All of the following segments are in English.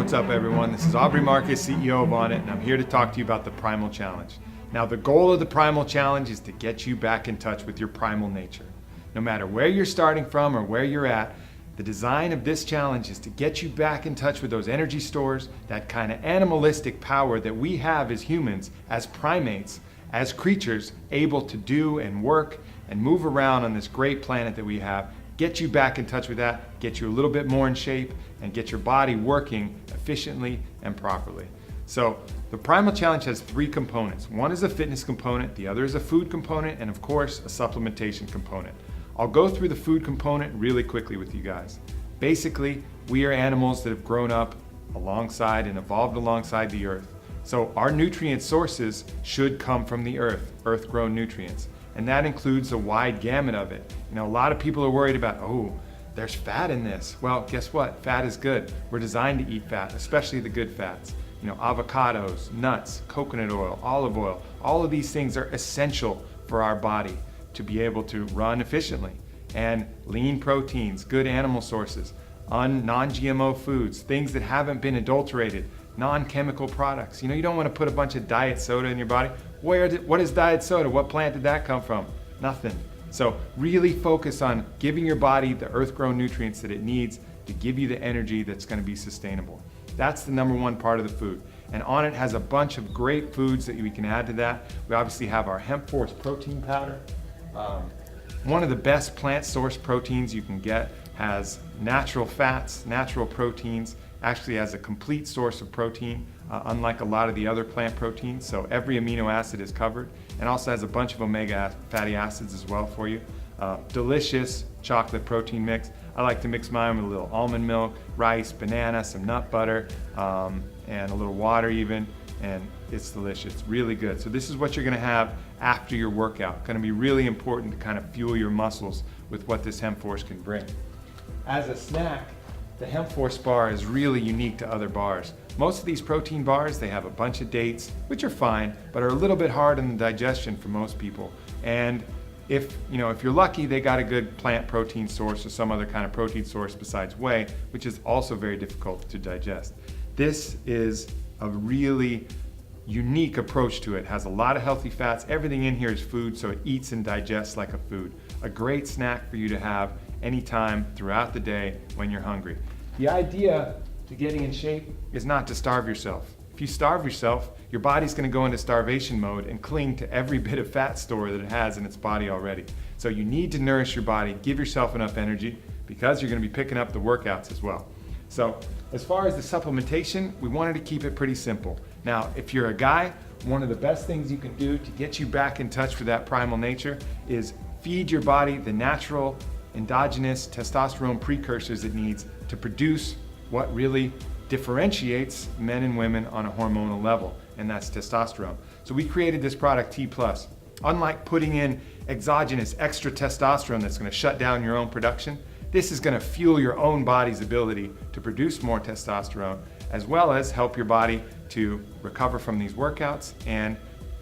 What's up, everyone? This is Aubrey Marcus, CEO of Onnit, and I'm here to talk to you about the Primal Challenge. Now, the goal of the Primal Challenge is to get you back in touch with your primal nature. No matter where you're starting from or where you're at, the design of this challenge is to get you back in touch with those energy stores, that kind of animalistic power that we have as humans, as primates, as creatures able to do and work and move around on this great planet that we have. Get you back in touch with that, get you a little bit more in shape, and get your body working efficiently and properly. So the Primal Challenge has three components. One is a fitness component, the other is a food component, and of course, a supplementation component. I'll go through the food component really quickly with you guys. Basically, we are animals that have grown up alongside and evolved alongside the earth. So our nutrient sources should come from the earth, earth-grown nutrients. And that includes a wide gamut of it. You know, a lot of people are worried about, oh, there's fat in this. Well, guess what? Fat is good. We're designed to eat fat, especially the good fats. You know, avocados, nuts, coconut oil, olive oil, all of these things are essential for our body to be able to run efficiently. And lean proteins, good animal sources, non-GMO foods, things that haven't been adulterated, non-chemical products. You know, you don't want to put a bunch of diet soda in your body. What is diet soda? What plant did that come from? Nothing. So really focus on giving your body the earth-grown nutrients that it needs to give you the energy that's going to be sustainable. That's the number one part of the food. And Onnit has a bunch of great foods that we can add to that. We obviously have our Hemp Force protein powder. One of the best plant-sourced proteins you can get, has natural fats, natural proteins, actually has a complete source of protein, unlike a lot of the other plant proteins. So every amino acid is covered, and also has a bunch of omega fatty acids as well for you. Delicious chocolate protein mix. I like to mix mine with a little almond milk, rice, banana, some nut butter, and a little water even, and it's delicious, it's really good. So this is what you're gonna have after your workout. Gonna be really important to kind of fuel your muscles with what this Hemp Force can bring. As a snack, the Hemp Force bar is really unique to other bars. Most of these protein bars, they have a bunch of dates, which are fine, but are a little bit hard on the digestion for most people. And if you're lucky, they got a good plant protein source or some other kind of protein source besides whey, which is also very difficult to digest. This is a really unique approach to it. It has a lot of healthy fats. Everything in here is food, so it eats and digests like a food. A great snack for you to have anytime throughout the day when you're hungry. The idea to getting in shape is not to starve yourself. If you starve yourself, your body's going to go into starvation mode and cling to every bit of fat store that it has in its body already. So you need to nourish your body, give yourself enough energy, because you're going to be picking up the workouts as well. So as far as the supplementation, we wanted to keep it pretty simple. Now, if you're a guy, one of the best things you can do to get you back in touch with that primal nature is feed your body the natural endogenous testosterone precursors it needs to produce what really differentiates men and women on a hormonal level, and that's testosterone. So we created this product, T+. Unlike putting in exogenous extra testosterone that's going to shut down your own production, this is going to fuel your own body's ability to produce more testosterone, as well as help your body to recover from these workouts and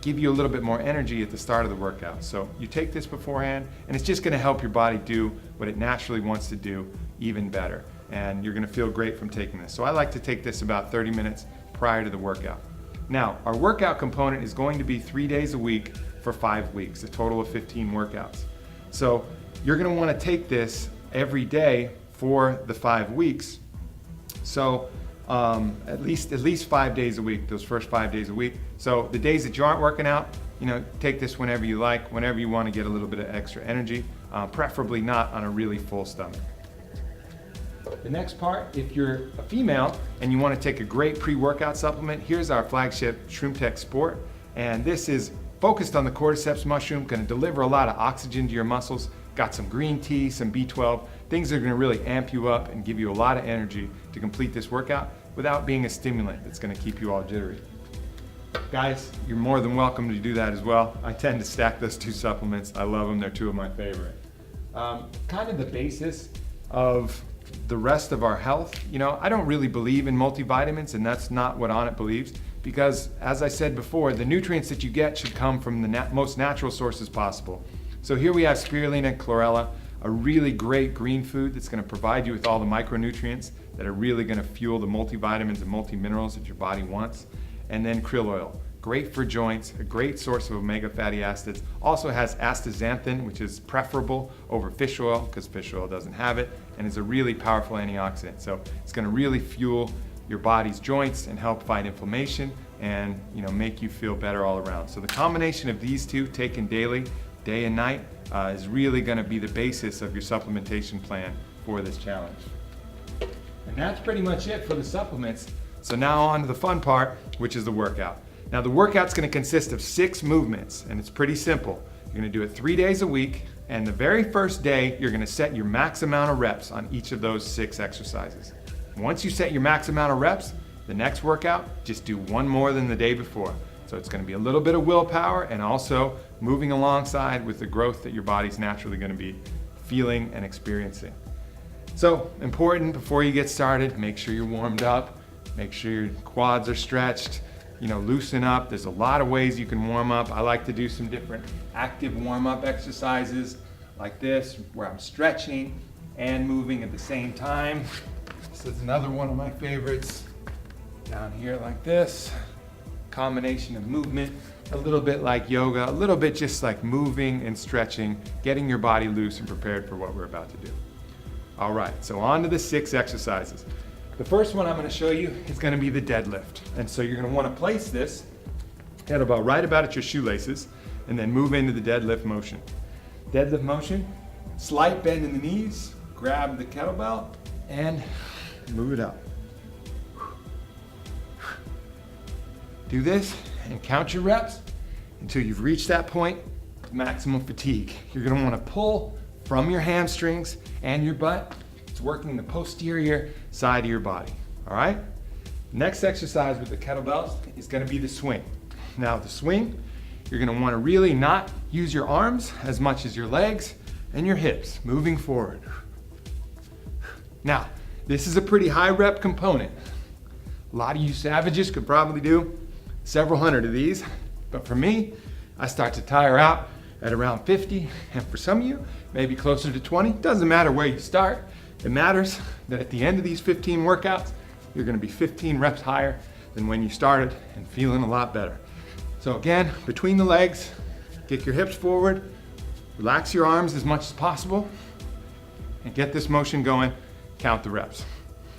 give you a little bit more energy at the start of the workout. So you take this beforehand, and it's just going to help your body do what it naturally wants to do even better. And you're going to feel great from taking this. So I like to take this about 30 minutes prior to the workout. Now, our workout component is going to be 3 days a week for 5 weeks, a total of 15 workouts. So you're going to want to take this every day for the 5 weeks. So at least 5 days a week, those first 5 days a week. So the days that you aren't working out, take this whenever you like, whenever you want to get a little bit of extra energy, preferably not on a really full stomach. The next part, if you're a female and you want to take a great pre-workout supplement, here's our flagship Shroom Tech Sport. And this is focused on the cordyceps mushroom, going to deliver a lot of oxygen to your muscles, got some green tea, some B12, things that are going to really amp you up and give you a lot of energy to complete this workout without being a stimulant that's going to keep you all jittery. Guys, you're more than welcome to do that as well. I tend to stack those two supplements. I love them, they're two of my favorite. Kind of the basis of the rest of our health. I don't really believe in multivitamins, and that's not what Onnit believes, because as I said before, the nutrients that you get should come from the most natural sources possible. So here we have spirulina and chlorella, a really great green food that's going to provide you with all the micronutrients that are really gonna fuel the multivitamins and multi-minerals that your body wants. And then krill oil, great for joints, a great source of omega fatty acids. Also has astaxanthin, which is preferable over fish oil because fish oil doesn't have it, and is a really powerful antioxidant. So it's gonna really fuel your body's joints and help fight inflammation and make you feel better all around. So the combination of these two taken daily, day and night, is really gonna be the basis of your supplementation plan for this challenge. And that's pretty much it for the supplements. So now on to the fun part, which is the workout. Now the workout's gonna consist of 6 movements, and it's pretty simple. You're gonna do it 3 days a week, and the very first day, you're gonna set your max amount of reps on each of those 6 exercises. Once you set your max amount of reps, the next workout, just do 1 more than the day before. So it's gonna be a little bit of willpower and also moving alongside with the growth that your body's naturally gonna be feeling and experiencing. So important before you get started, make sure you're warmed up, make sure your quads are stretched, loosen up. There's a lot of ways you can warm up. I like to do some different active warm-up exercises like this, where I'm stretching and moving at the same time. This is another one of my favorites. Down here like this. Combination of movement, a little bit like yoga, a little bit just like moving and stretching, getting your body loose and prepared for what we're about to do. All right, so on to the 6 exercises. The first one I'm gonna show you is gonna be the deadlift. And so you're gonna wanna place this kettlebell right about at your shoelaces and then move into the deadlift motion. Deadlift motion, slight bend in the knees, grab the kettlebell and move it up. Do this and count your reps until you've reached that point of maximum fatigue. You're gonna wanna pull from your hamstrings and your butt. It's working the posterior side of your body, all right? Next exercise with the kettlebells is gonna be the swing. Now the swing, you're gonna wanna really not use your arms as much as your legs and your hips, moving forward. Now, this is a pretty high rep component. A lot of you savages could probably do several hundred of these, but for me, I start to tire out at around 50, and for some of you, maybe closer to 20. Doesn't matter where you start. It matters that at the end of these 15 workouts, you're gonna be 15 reps higher than when you started and feeling a lot better. So again, between the legs, kick your hips forward, relax your arms as much as possible, and get this motion going, count the reps.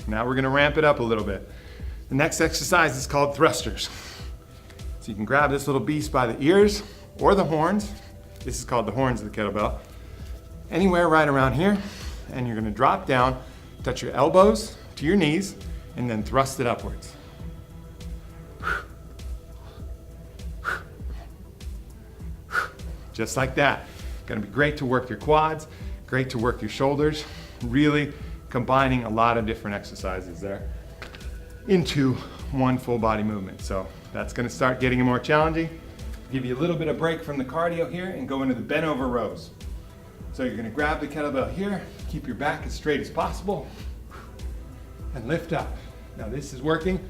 Now we're gonna ramp it up a little bit. The next exercise is called thrusters. So you can grab this little beast by the ears or the horns. This is called the horns of the kettlebell. Anywhere right around here. And you're gonna drop down, touch your elbows to your knees, and then thrust it upwards. Just like that. Gonna be great to work your quads, great to work your shoulders, really combining a lot of different exercises there into one full body movement. So that's gonna start getting more challenging. Give you a little bit of break from the cardio here and go into the bent over rows. So you're gonna grab the kettlebell here, keep your back as straight as possible, and lift up. Now this is working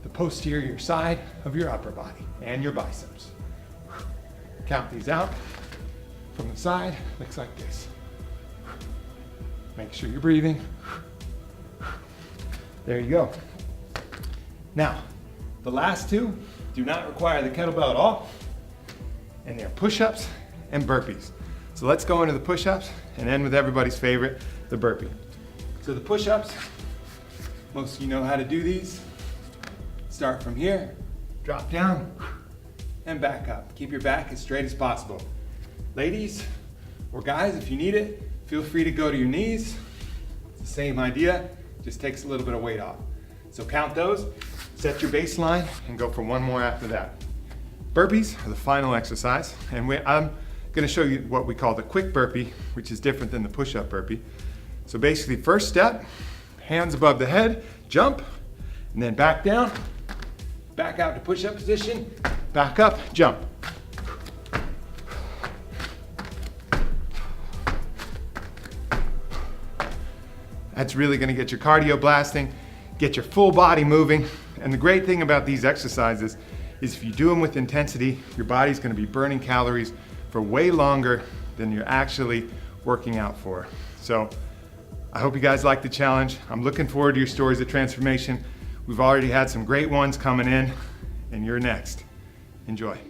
the posterior side of your upper body and your biceps. Count these out from the side, looks like this. Make sure you're breathing. There you go. Now, the last 2 do not require the kettlebell at all, and they're push-ups and burpees. So let's go into the push-ups and end with everybody's favorite, the burpee. So the push-ups, most of you know how to do these. Start from here, drop down, and back up. Keep your back as straight as possible. Ladies or guys, if you need it, feel free to go to your knees. It's the same idea, just takes a little bit of weight off. So count those, set your baseline, and go for 1 more after that. Burpees are the final exercise, and I'm gonna show you what we call the quick burpee, which is different than the push-up burpee. So basically, first step, hands above the head, jump, and then back down, back out to push-up position, back up, jump. That's really gonna get your cardio blasting, get your full body moving, and the great thing about these exercises is if you do them with intensity, your body's gonna be burning calories for way longer than you're actually working out for. So I hope you guys like the challenge. I'm looking forward to your stories of transformation. We've already had some great ones coming in, and you're next. Enjoy.